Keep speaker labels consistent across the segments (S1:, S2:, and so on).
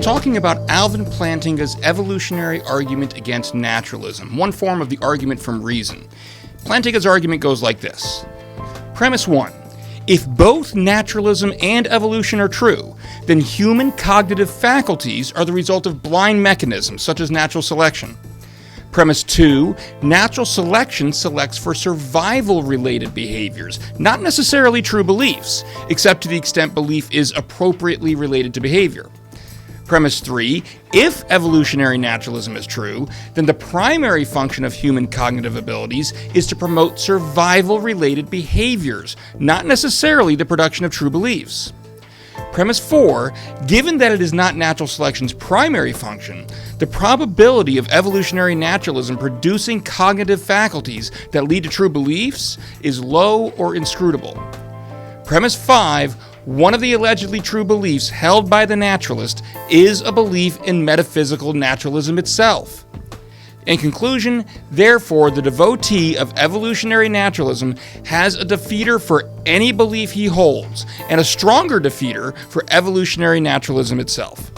S1: talking about Alvin Plantinga's evolutionary argument against naturalism, one form of the argument from reason. Plantinga's argument goes like this. Premise 1. If both naturalism and evolution are true, then human cognitive faculties are the result of blind mechanisms such as natural selection. Premise 2. Natural selection selects for survival-related behaviors, not necessarily true beliefs, except to the extent belief is appropriately related to behavior. Premise 3. If evolutionary naturalism is true, then the primary function of human cognitive abilities is to promote survival-related behaviors, not necessarily the production of true beliefs. Premise 4. Given that it is not natural selection's primary function, the probability of evolutionary naturalism producing cognitive faculties that lead to true beliefs is low or inscrutable. Premise 5. One of the allegedly true beliefs held by the naturalist is a belief in metaphysical naturalism itself. In conclusion, therefore, the devotee of evolutionary naturalism has a defeater for any belief he holds, and a stronger defeater for evolutionary naturalism itself.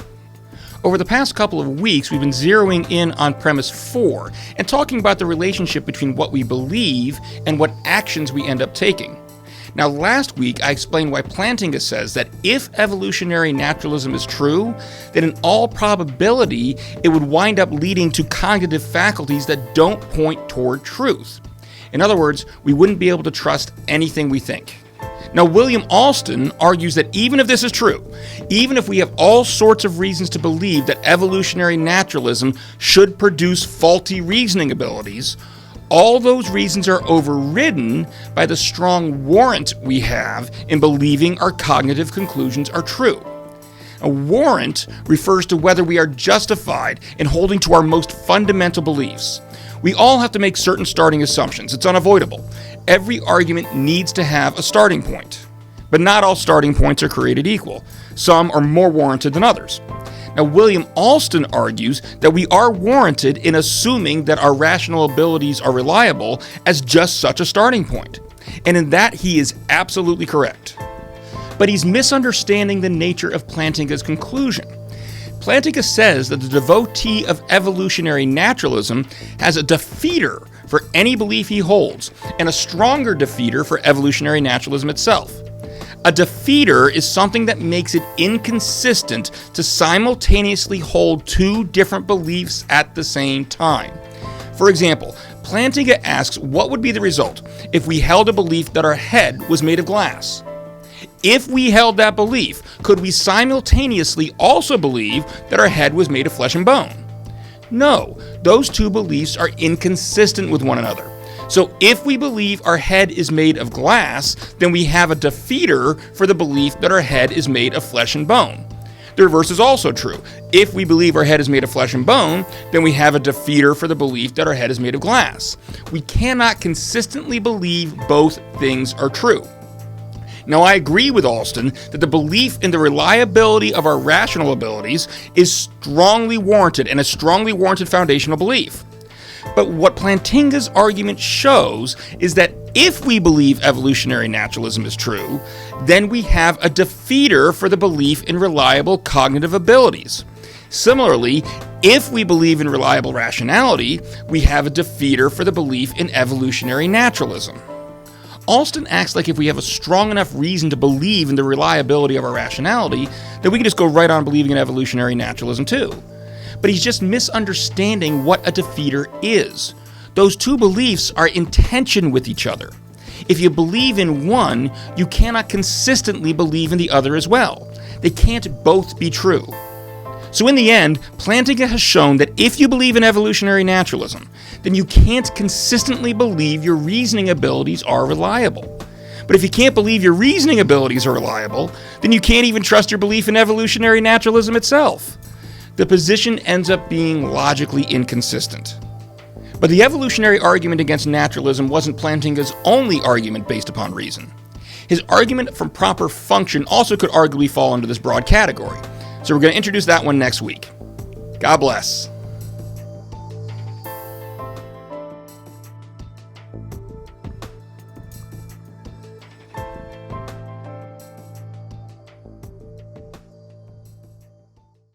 S1: Over the past couple of weeks, we've been zeroing in on premise 4 and talking about the relationship between what we believe and what actions we end up taking. Now, last week, I explained why Plantinga says that if evolutionary naturalism is true, then in all probability, it would wind up leading to cognitive faculties that don't point toward truth. In other words, we wouldn't be able to trust anything we think. Now, William Alston argues that even if this is true, even if we have all sorts of reasons to believe that evolutionary naturalism should produce faulty reasoning abilities, all those reasons are overridden by the strong warrant we have in believing our cognitive conclusions are true. A warrant refers to whether we are justified in holding to our most fundamental beliefs. We all have to make certain starting assumptions. It's unavoidable. Every argument needs to have a starting point. But not all starting points are created equal. Some are more warranted than others. Now, William Alston argues that we are warranted in assuming that our rational abilities are reliable as just such a starting point. And in that, he is absolutely correct. But he's misunderstanding the nature of Plantinga's conclusion. Plantinga says that the devotee of evolutionary naturalism has a defeater for any belief he holds, and a stronger defeater for evolutionary naturalism itself. A defeater is something that makes it inconsistent to simultaneously hold two different beliefs at the same time. For example, Plantinga asks what would be the result if we held a belief that our head was made of glass. If we held that belief, could we simultaneously also believe that our head was made of flesh and bone? No, those two beliefs are inconsistent with one another. So if we believe our head is made of glass, then we have a defeater for the belief that our head is made of flesh and bone. The reverse is also true. If we believe our head is made of flesh and bone, then we have a defeater for the belief that our head is made of glass. We cannot consistently believe both things are true. Now, I agree with Alston that the belief in the reliability of our rational abilities is strongly warranted and a strongly warranted foundational belief. But what Plantinga's argument shows is that if we believe evolutionary naturalism is true, then we have a defeater for the belief in reliable cognitive abilities. Similarly, if we believe in reliable rationality, we have a defeater for the belief in evolutionary naturalism. Alston acts like if we have a strong enough reason to believe in the reliability of our rationality, then we can just go right on believing in evolutionary naturalism too. But he's just misunderstanding what a defeater is. Those two beliefs are in tension with each other. If you believe in one, you cannot consistently believe in the other as well. They can't both be true. So in the end, Plantinga has shown that if you believe in evolutionary naturalism, then you can't consistently believe your reasoning abilities are reliable. But if you can't believe your reasoning abilities are reliable, then you can't even trust your belief in evolutionary naturalism itself. The position ends up being logically inconsistent. But the evolutionary argument against naturalism wasn't Plantinga's only argument based upon reason. His argument from proper function also could arguably fall into this broad category. So we're going to introduce that one next week. God bless.